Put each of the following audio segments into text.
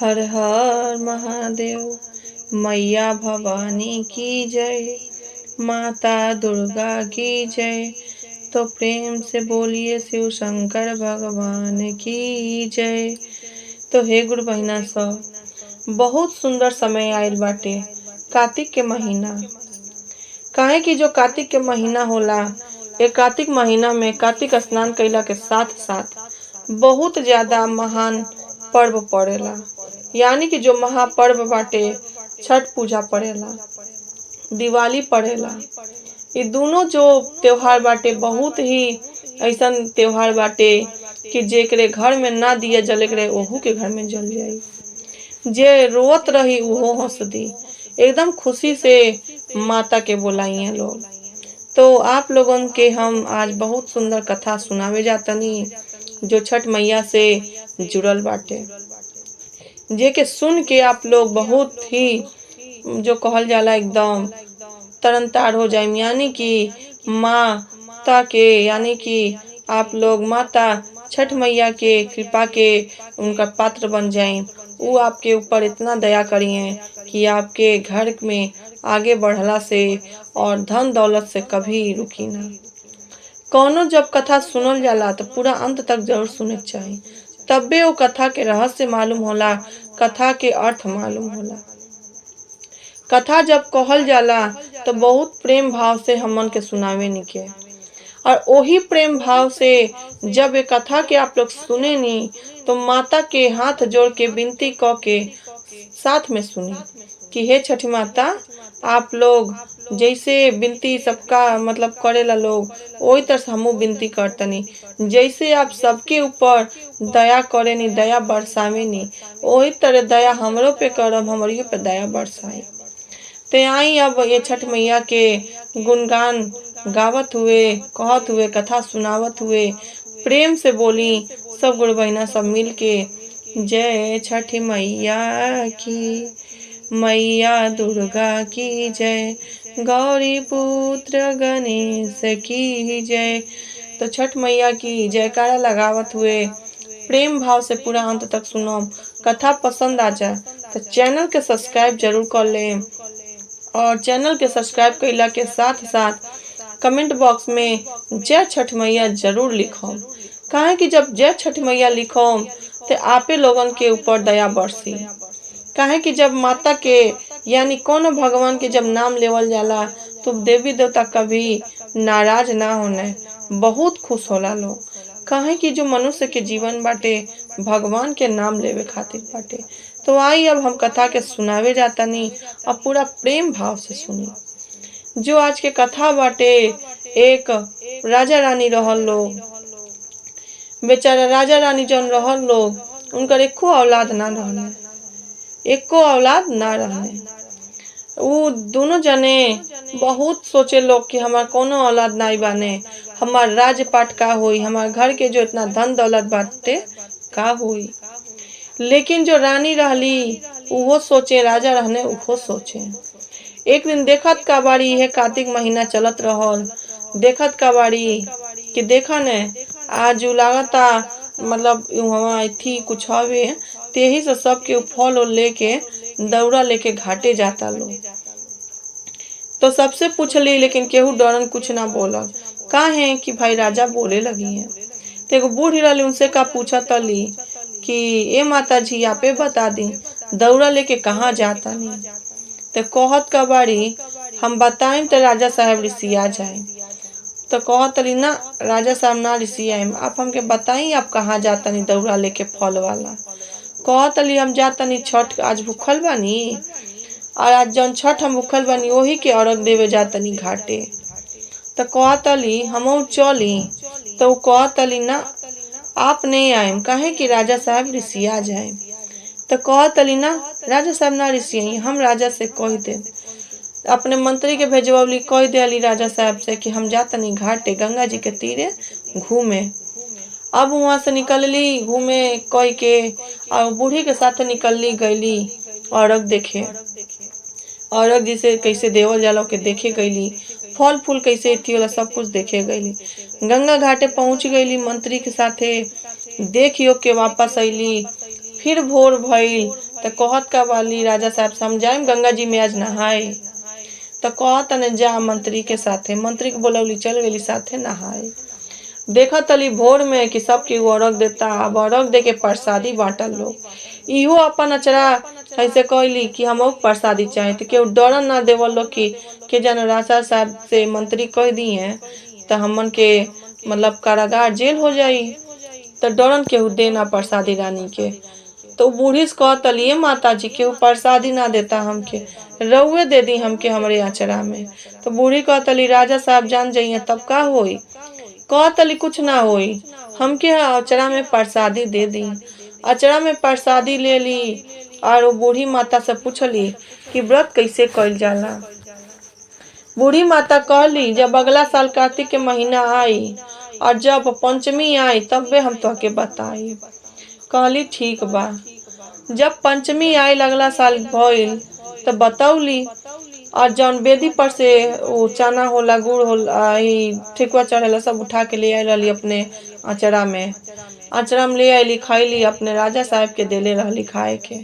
हर हर महादेव। मैया भवानी की जय, माता दुर्गा की जय। तो प्रेम से बोलिए शिव शंकर भगवान की जय। तो हे गुरु बहिना सब, बहुत सुंदर समय आयल बाटे कार्तिक के महीना। काहे कि जो कार्तिक के महीना होला, ये कार्तिक महीना में कार्तिक स्नान कइला के साथ साथ बहुत ज्यादा महान पर्व पड़ेला। यानी कि जो महापर्व बाटे, छठ पूजा पड़ेला, दिवाली पड़ेला। ये दोनों जो त्योहार बाटे बहुत ही ऐसन त्योहार बाटे कि जेकरे घर में ना दिया जले करे ओहू के घर में जल जाई। जे रोवत रही वो हंस दी। एकदम खुशी से माता के बुलाइए लोग। तो आप लोगन के हम आज बहुत सुंदर कथा सुनावे जातनी जो छठ मैया से जुड़ल बाटे, जे के सुन के आप लोग बहुत ही जो कहल जाला एकदम तरन तार हो जाए। यानी कि माता के, यानी कि आप लोग माता छठ मैया के कृपा के उनका पात्र बन जाए। वो आपके ऊपर इतना दया करिए कि आपके घर में आगे बढ़ला से और धन दौलत से कभी रुकी ना। कौनो जब कथा सुनल जाला तो पूरा अंत तक जरूर सुने चाहिए, तबे वो कथा के रहस्य मालूम होला, कथा के अर्थ मालूम होला। कथा जब कहल जाला तो बहुत प्रेम भाव से हमन के सुनावे निके, और वही प्रेम भाव से जब ये कथा के आप लोग सुने नी तो माता के हाथ जोड़ के विनती क के साथ में सुनी कि हे छठी माता, आप लोग जैसे विनती सबका मतलब करेला लोग, वही तरह से हमू विनती करतनी। जैसे आप सबके ऊपर दया करे नी, दया बरसावे नी, वही तरह दया हमरो पे करम, हमरियो पे दया बरसाई। ते आई अब ये छठ मैया के गुणगान गावत हुए, कहत हुए, कथा सुनावत हुए प्रेम से बोली सब गुरु बहिना सब मिल के जय छठ मैया की, मैया दुर्गा की जय, गौरी पुत्र गणेश की जय। तो छठ मैया की जयकारा लगावत हुए प्रेम भाव से पूरा अंत तक सुनो। कथा पसंद आ जाए तो चैनल के सब्सक्राइब जरूर कर लें, और चैनल के सब्सक्राइब कइला के साथ साथ कमेंट बॉक्स में जय छठ मैया जरूर लिखो। काहे कि जब जय छठ मैया लिखो तो आपे लोगन के ऊपर दया बरसी। काहे कि जब माता के यानी कोनो भगवान के जब नाम लेवल जाला तो देवी देवता कभी नाराज ना होने, बहुत खुश होला लोग। काहे कि जो मनुष्य के जीवन बाटे भगवान के नाम लेवे खातिर बाटे। तो आई अब हम कथा के सुनावे जातानी, अब पूरा प्रेम भाव से सुनी। जो आज के कथा बाटे, एक राजा रानी रहल लोग। बेचारा राजा रानी जौन रहल लोग, उनकर एको औलाद ना रहने, एको औलाद ना रहने। वो दोनों जने बहुत सोचे लोग कि हमार कोनो औलाद नहीं बाने, हमार राजपाट का होई, हमार घर के जो इतना धन दौलत बाटे का होई। लेकिन जो रानी रहली वो सोचे, राजा रहने वो सोचे। एक दिन देखत का बाड़ी, है कार्तिक महीना चलत रहल, देखत का बाड़ी कि देखा ने आज लागता मतलब वहाँ थी कुछ हवे, तेही से सबके फल लेके दौड़ा लेके घाटे जाता लोग। तो सबसे पूछली लेकिन केहू डरन कुछ ना बोलल। काहे कि भाई राजा बोले लगी है। तो एगो बूढ़ी रहली, उनसे का पूछा तली कि ए माता जी आपे बता दी दौड़ा लेके कहाँ जाता नहीं। तो कहत का बाड़ी हम बताएं तो राजा साहब रिसिया जाए। तो कहत रही ना राजा साहब ना रिसियाएम, आप हमके बताई आप कहाँ जाता नहीं दौड़ा लेके फल वाला। कहत रही हम जाता नहीं छठ, आज भूखल बानी, और आज जौन छठ हम भूखल बानी वही के अर्घ देवे जाता नहीं घाटे। तो कहतली हम चली। तो कहतली ना आप नहीं आए, काहे कि राजा साहब रिसिया जाए। तो कहतली ना राजा साहब ना रिसियाई, हम राजा से कह दे, अपने मंत्री के भेजवली, कह दे राजा साहब से कि हम जातनी घाटे गंगा जी के तीरे घूमे। अब वहां से निकलली घूमे कह के, और बूढ़ी के साथ निकलली गईली अर्घ देखे। अर्घ जिसे कैसे देवल जाला के देखे गईली, फल फूल कैसे थी वाला सब कुछ देखे गईली। गंगा घाटे पहुंच गईली मंत्री के साथे, देखियो के वापस अली। फिर भोर भइल, तो कहत का वाली राजा साहब से हम जाए गंगा जी में आज नहाए। तो कहत न जा मंत्री के साथे, मंत्री के बोलौली चल गई साथे नहाए। देखा तली भोर में कि सब केहू अर्घ देता, अब अर्घ दे के प्रसादी बांटल लोग। इहो अपन अचरा ऐसे कहली कि हम प्रसादी चाहे, तो केहू डरन ना देवल लोग कि के जानो राजा साहब से मंत्री कह दी है तो हमन के मतलब कारागार जेल हो जाई, तो डरन केहू देना प्रसादी रानी के। तो बूढ़ी से कहतलिए माता जी केहू प्रसादी ना देता हमके, रउए दे दी हमके हमरे अचरा में। तो बूढ़ी कहतली राजा साहब जान जाइए तब का होई। कहतली कुछ ना होई, हमके अचरा में प्रसादी दे दी। अचरा में प्रसादी ले ली और वो बूढ़ी माता से पूछली कि व्रत कैसे कइल जाला। बूढ़ी माता कहली जब अगला साल कार्तिक के महीना आई और जब पंचमी आई तबे हम तोहके बताई। कहली ठीक बा। जब पंचमी आई अगला साल भइल तो बतौली और जौन बेदी पर से वो चना होला, गुड़ होला, ठेकुआ चढ़ेला सब उठा के ले आई रही अपने अचरा में। अचरा में ले आईली, खैली, अपने राजा साहब के देले रहली खाए के।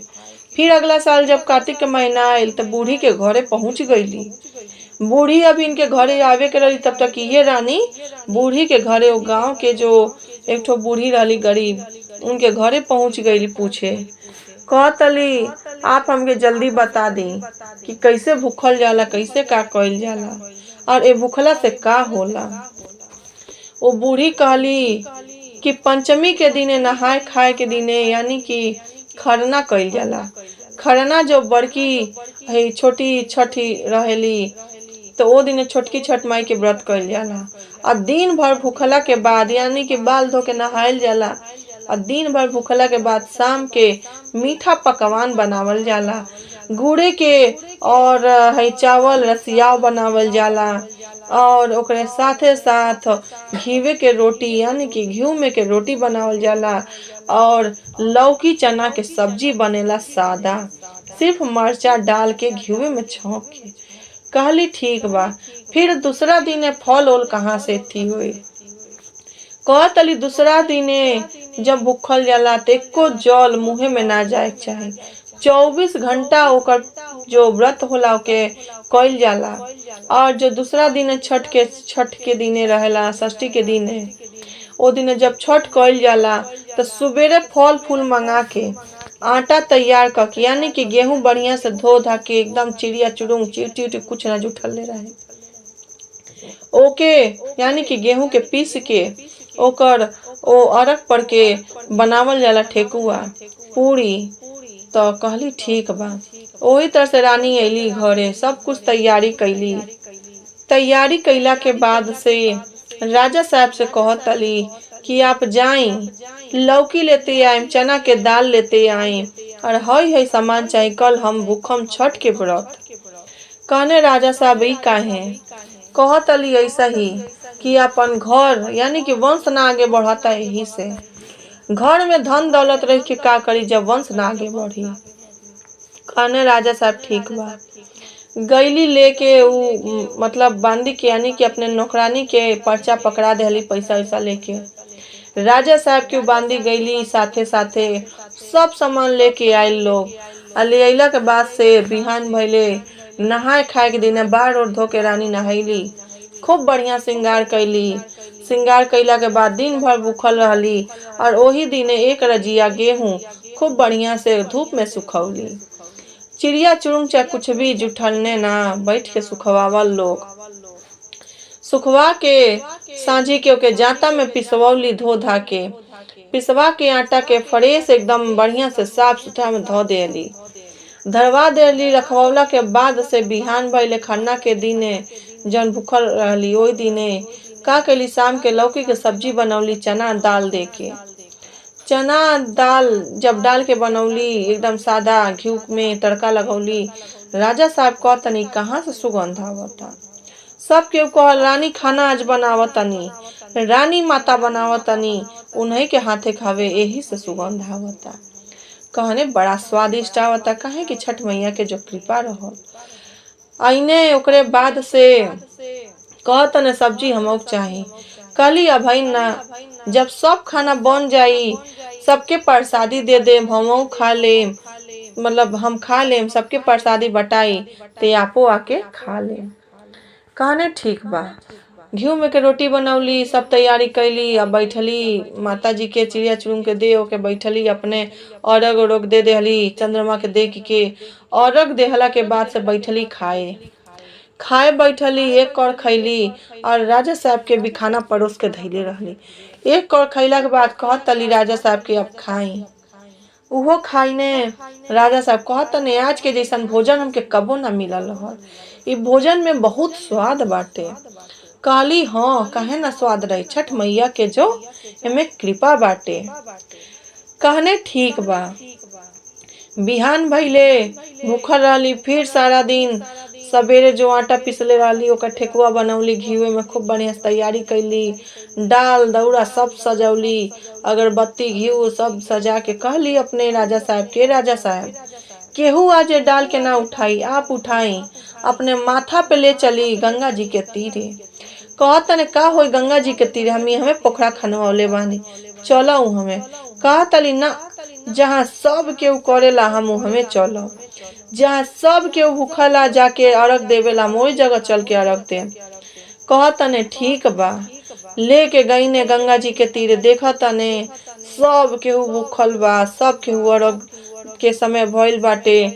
फिर अगला साल जब कार्तिक के महीना आयल तो बूढ़ी के घरे पहुंच गईली। बूढ़ी अभी इनके घरे आवे के रही तब तक ये रानी बूढ़ी के घरे, वो गांव के जो एक ठो बूढ़ी रहली गरीब, उनके घरे पहुंच गईली पूछे। कहतली आप हमके जल्दी बता दी कि कैसे भूखल जाला, कैसे का कइल जाला और ए भूखला से का होला। वो बूढ़ी कहली कि पंचमी के दिने नहाए खाए के दिने यानी कि खरना कइल जाला। खरना जो बड़की छोटी छठी रहेली तो वो दिन छोटकी छठ माई के व्रत कइल जाला। और दिन भर भूखला के बाद यानी कि बाल धो के नहाइल जाला और दिन भर भूखला के बाद शाम के मीठा पकवान बनावल जाला। गुड़े के और चावल रसियाव बनावल जाला और ओकरे साथे साथ घीवे के रोटी यानी कि घी में के रोटी बनावल जाला और लौकी चना के सब्जी बनेला सादा, सिर्फ मरचा डाल के घी में छौंक के। कहली ठीक बा। फिर दूसरा दिन फल ओल कहाँ से थी हुई। कहतली दूसरा दिने जब भूखल जाला तो एको जल मुँहे में ना जाए चाहे, 24 घंटा ओकर जो व्रत होला ओके कइल जाला। और जो दूसरा दिन छठ के दिने रहेला, षष्ठी के दिने, ओ दिन जब छठ कइल जाला तो सुबेरे फल फूल मंगा के आटा तैयार करके यानी कि गेहूं बढ़िया से धो धा के एकदम चिड़िया चुड़ुंग चीटी कुछ ना जुटल ले रहे ओके यानी कि गेहूं के पीस के ओकर ओ अरग पर के बनावल जाला ठेकुआ पूरी। तो कहली ठीक बा। ओही तरह से रानी अली घरे, सब कुछ तैयारी कैली। तैयारी कैला के बाद से राजा साहब से कहतली कि आप जाई लौकी लेते आए, चना के दाल लेते आए और हई सामान चाहिए, कल हम भूखम छठ के व्रत। कहने राजा साहब ई काहे। कहतली ऐसा ही कि अपन घर यानी कि वंश ना आगे बढ़ता, यही से घर में धन दौलत रह के का करी जब वंश ना आगे बढ़ी। कहने राजा साहब ठीक बा। गईली लेके उ मतलब बांदी के यानी कि अपने नौकरानी के पर्चा पकड़ा देली पैसा वैसा लेके। राजा साहब के बांदी गईली, साथे साथे सब सामान लेके आयल लोग। ले अला के बाद से बिहान भइले नहाए खाए के दिन बाढ़ और धो के रानी नहैली, खूब बढ़िया श्रृंगार कैली। श्रृंगार कैला के बाद दिन भर भूखल रहली और वही दिन एक रजिया गेहूं खूब बढ़िया से धूप में सुखौली। चिड़िया चुरुंग चाहे कुछ भी जुठलने ना, बैठ के सुखवावल लोग। सुखवा के सांझी के ओके जाता में पिसवौली, धो धा के पिसवा के आटा के फ्रेश एकदम बढ़िया से साफ सुथरा में धो देली, धरवा देली। रखवला के बाद से बिहान भइले खन्ना के दिने जन भूखल रहली ओही दिने का कैली, शाम के लौकी के सब्जी बनौली चना दाल दे के। चना दाल जब डाल के बनौली एकदम सादा, घी में तड़का लगौली। राजा साहब कहतनी कहाँ से सुगंध आवता। सब केहू कहल रानी खाना आज बनावतनी, रानी माता बनावतनी, उन्हीं के हाथे खावे यही से सुगंध आवता। कहने बड़ा स्वादिष्ट आवता, काहे कि छठ मैया के जो कृपा रहल। आईने ओकरे बाद से कहतने सब्जी हमक चाही। कहली अभई ना, जब सब खाना बन जाई सबके प्रसादी दे दे, हमहू खा ले मतलब हम खा लेम, सबके प्रसादी बटाई, ते आपो आके खा लेम। कहने ठीक बा। घी में के रोटी बनौली, सब तैयारी कैली, अब बैठली माता जी के चिड़िया चुरुंग के दे के बैठली, अपने अर्घ उर्घ दे देहली चंद्रमा के देख के। अर्घ देहला के बाद से बैठली खाए बैठली, एक कौर खैली और राजा साहब के भी खाना परोस के धैले रहली। एक कौर खैला के बाद कहतली राजा साहब के अब खाई। उहो खाइने राजा साहब कहतने आज के जैसन भोजन हमके कबो ना मिलल रहल, इ भोजन में बहुत स्वाद बाटे। कहली हाँ, काहे ना स्वाद रही, छठ मैया के जो एमे कृपा बाटे। कहने ठीक बा। बिहान भइले भूखल रहली, फिर सारा दिन सवेरे जो आटा पिसले रहली ओकर ठेकुआ बनौली, घीवे में खूब बढ़िया से तैयारी कैली, डाल दौरा सब सजौली, अगरबत्ती घी सब सजा के कहली अपने राजा साहब के, राजा साहब केहू आज डाल के ना उठाई, आप उठाई, अपने माथा पे ले चली गंगा जी के तीरे। कहतने का होई गंगा जी के तीरे, हमें पोखरा खनवले बानी, चलो हमें। कहतली ना, जहाँ सब केहू करेला हम हमें चलो, जहाँ सब केहू भूखला जाके अर्घ देवेला मोई जगह चल के अर्घ दे। कहतने ठीक बा। लेके गईने गंगा जी के तीरे, देखतने सब केहू भूखल बा, सब केहू अर्घ के समय भइल बाटे,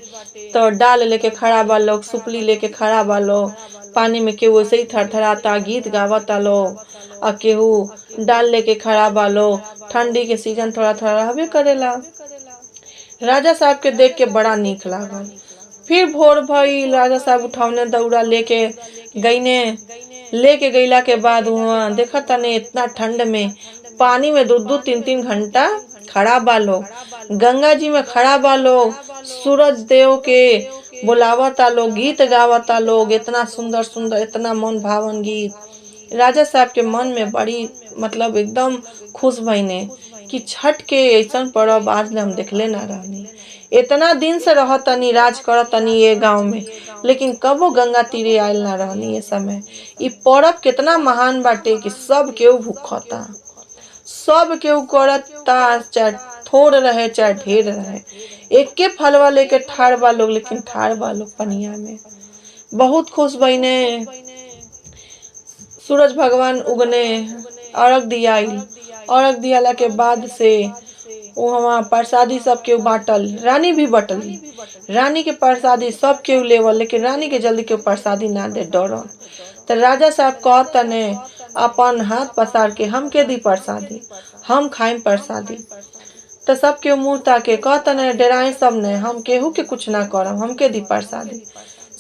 तो डाल लेके खड़ा बा लोग, सुपली लेके खड़ा बा लोग, पानी में केहू ऐसे ही थरथराता, गीत गावता लोग, और केहू डाल लेके खड़ा बा लोग। ठंडी के सीजन थोड़ा थोड़ा रहबे करेला। राजा साहब के देख के बड़ा नीक लागल। फिर भोर भइल, राजा साहब उठौने दौड़ा लेके गईने, लेके गईला के बाद वहाँ देखतने इतना ठंड में पानी में 2-2 3-3 घंटा खड़ा बा लोग, गंगा जी में खड़ा बा लोग, सूरज देव के बुलावता लोग, गीत गावता लोग, इतना सुंदर सुंदर, इतना मन भावन गीत। राजा साहब के मन में बड़ी मतलब एकदम खुश भइने कि छठ के ऐसा पर्व आज हम देखले ना रहनी। इतना दिन से रहतनी, राज करतनी ये गांव में, लेकिन कबो गंगा तीरे आयल ना रहनी। ये समय इ पर्व कितना महान बाटे कि सब केहू भूखता, सब केहू करता, चाहे थोड़ रहे चाहे ढेर रहे, एके फलवा लेके ठाड़ बा लोग, लेकिन ठाड़ बा लोग पनिया में। बहुत खुश बहिने। सूरज भगवान उगने, अर्घ दियाइल, अर्घ दियाला के बाद से वहाँ प्रसादी सब केहू बाटल, रानी भी बटली, रानी के प्रसादी सब केहू लेवल, लेकिन रानी के जल्दी केहू प्रसादी ना दे डरन। तो राजा साहब कहतने अपन हाथ पसार के हमके दी प्रसादी, हम खाइम प्रसादी। तो सब केहू मुँह ताके कहतने डराए सब ने, हम केहू के कुछ ना करम, हमके दी प्रसादी।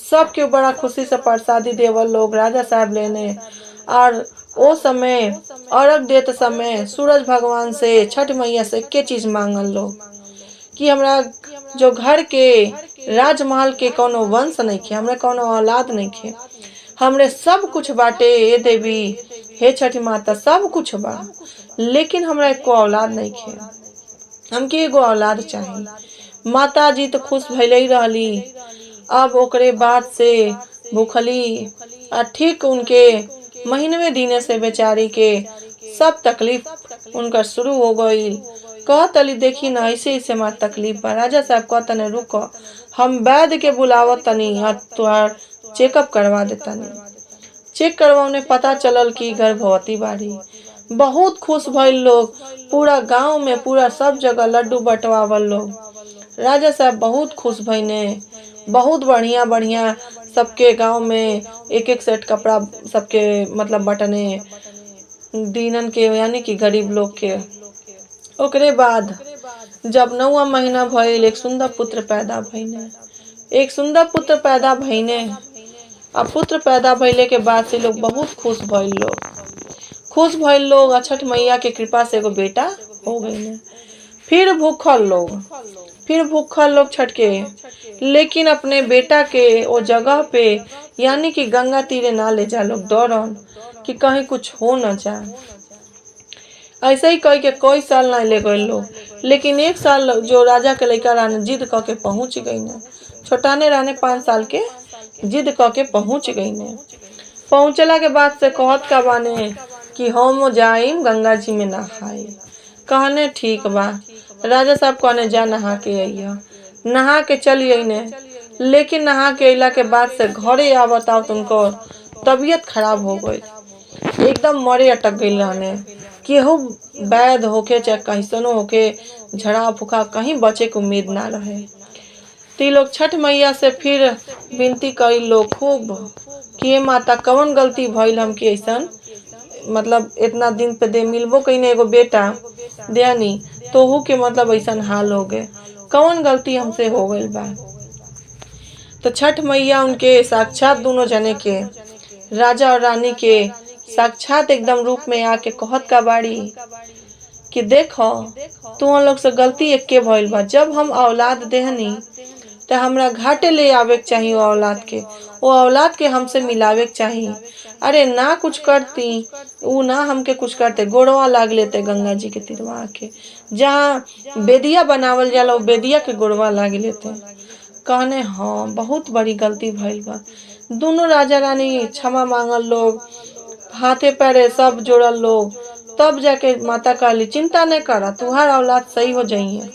सब केहू बड़ा खुशी से प्रसादी देवल लोग राजा साहब लेने। और ओ समय अर्घ देते समय सूरज भगवान से, छठ मैया से के चीज मांगल लोग कि हमरा जो घर के राजमहल के कोनो वंश नहीं खे, हमरे कोनो औलाद नहीं खे, हमरे सब कुछ बाटे ए देवी, हे छठी माता सब कुछ बा, लेकिन हमरा एको औलाद नहीं खे, हमके एगो औलाद चाहिए। माता जी तो खुश भइले ही रहली। अब ओकरे बाद से भूखली, और ठीक उनके महीनवे दिने से बेचारी के सब तकलीफ उनका शुरू हो गई। कहतली देखी ना ऐसे ऐसे हमार तकलीफ बा। राजा साहब कहतने रुको, हम वैद्य के बुलावत तनी और तुहार चेकअप करवा देतनी। चेक करवाने पता चलल कि गर्भवती बाड़ी। बहुत खुश भइल लोग, पूरा गांव में पूरा सब जगह लड्डू बंटवावल लोग। राजा साहब बहुत खुश भइने, बहुत बढ़िया बढ़िया सबके गांव में एक एक सेट कपड़ा सबके मतलब बटने दीनन के, यानी कि गरीब लोग के। ओकरे बाद जब 9वां महीना भइल, एक सुंदर पुत्र पैदा भइने, एक सुंदर पुत्र पैदा भइने। अब पुत्र पैदा भइले के बाद से लोग बहुत खुश भइल लोग, खुश भइल लोग, छठ मैया के कृपा से एगो बेटा हो गई। फिर भूखल लोग छठ के, लेकिन अपने बेटा के वो जगह पे यानी कि गंगा तीरे ना ले जा लोग, डरन कि कहीं कुछ हो न जाए। ऐसे ही कह के कोई साल ना ले गए लोग, लेकिन एक साल जो राजा के लड़का रहने जिद क के पहुंच गई ने, छोटाने रहने 5 साल के, जिद क के पहुंच गई ने। पहुंचला के बाद से कहत का बाने कि हम जाइम गंगा जी में नहाए। कहने ठीक बा। राजा साहब कहने जा नहा के अइया। नहा के चली अइने, लेकिन नहा के अइला के बाद से घरे आवत आवत उनको तबीयत खराब हो गई, एकदम मरे अटक गई रहने। केहू वैद होके चाहे कैसनो होके झड़ा फुका कहीं बचे के उम्मीद ना रहे। ती लोग छठ मैया से फिर विनती करी लोग खूब कि हे माता कवन गलती भइल हम कि ऐसन, मतलब इतना दिन पे दे मिलबो कहीं एगो बेटा देनी तोहू के मतलब ऐसन हाल हो गए, कौन गलती हमसे हो गई बा। तो छठ मैया उनके साक्षात दोनों जने के, राजा और रानी के साक्षात एकदम रूप में आके कहत का बाड़ी कि देखो तू लोग से गलती एक्के भइल बा, जब हम औलाद देहनी तो हमरा घाटे ले आवे के चाहिए, वो औलाद के हमसे मिलावे के चाहिए। अरे ना कुछ करती ऊ ना हमके कुछ करते, गोड़वा लाग लेते गंगा जी के तिरवा के, जहाँ बेदिया बनावल जाला वो बेदिया के गोड़वा लाग लेते। कहने हाँ बहुत बड़ी गलती भइल बा। दोनों राजा रानी क्षमा मांगल लोग, हाथे पैरे सब जोड़ल लोग, तब जाके माता कहली चिंता नहीं करा, तुहार औलाद सही हो जाइए।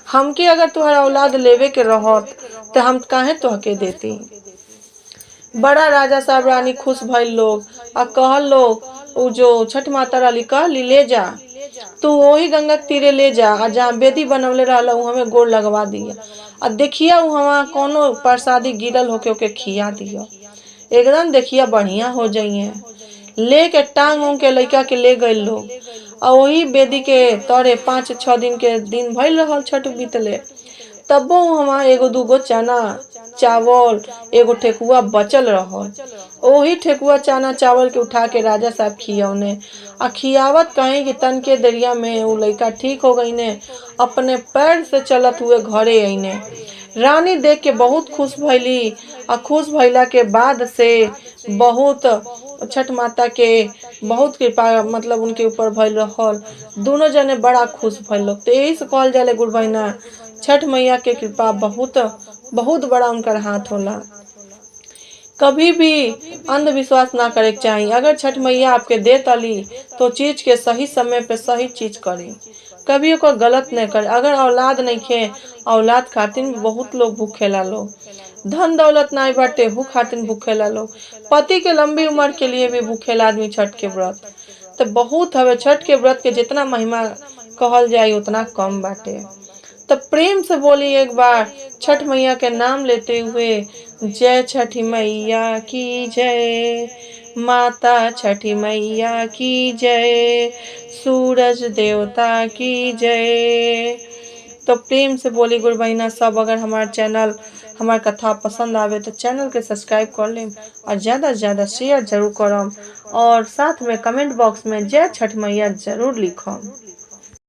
हमके अगर तुहार औलाद लेवे के रहत तो हम काहे तोहके देती। बड़ा राजा साहब रानी खुश भइल लोग आ कहल लोग उ जो छठ माता रानी कहली ले जा तू वही गंगा के तीरे ले जा, आ जहाँ बेदी बनवले रहला उ हमें गोड़ लगवा दिया, आ देखिया उ हवा कोनो प्रसादी गिरल होके ओके खिया दिया, एकदम देखिया बढ़िया हो जाइए। लेके टांग उंग के लइका के ले गए लोग, आ वही बेदी के तरे 5-6 दिन के दिन भइल रहल छठ बीतले, तबो हमार एगो दूगो चना चावल एगो ठेकुआ बचल रहल। वही ठेकुआ चना चावल के उठा के राजा साहब खियौने, आ खियावत कहीं कि तन के दरिया में उ लइका ठीक हो गई ने, अपने पैर से चलत हुए घरे अइने। रानी देख के बहुत खुश भइली, आ खुश भइला के बाद से बहुत छठ माता के बहुत कृपा मतलब उनके ऊपर भइल रहल, दोनों जने बड़ा खुश भइल लोग। तो यही से कहल जाले गुरु बहिना छठ मैया के कृपा बहुत बहुत बड़ा उनका हाथ होला। कभी भी अंधविश्वास ना करे के चाहिए। अगर छठ मैया आपके दे तली तो चीज के सही समय पे सही चीज करी, कभी ओकर गलत नहीं करे। अगर औलाद नहीं खे, औलाद खातिर भी बहुत लोग भूखेला लोग, धन दौलत नहीं बाटे हु खातिर भूखेला लोग, पति के लंबी उम्र के लिए भी भूखेला आदमी छठ के व्रत। तो बहुत हवे छठ के व्रत के जितना महिमा कहल जाए उतना कम बाटे। तो प्रेम से बोली एक बार छठ मैया के नाम लेते हुए, जय छठी मैया की जय, माता छठी मैया की जय, सूरज देवता की जय। तो प्रेम से बोली गुरु बहिना सब। अगर हमारा चैनल हमार कथा पसंद आवे तो चैनल के सब्सक्राइब कर लें और ज़्यादा से ज़्यादा शेयर जरूर करम, और साथ में कमेंट बॉक्स में जय छठ मैया जरूर लिखम।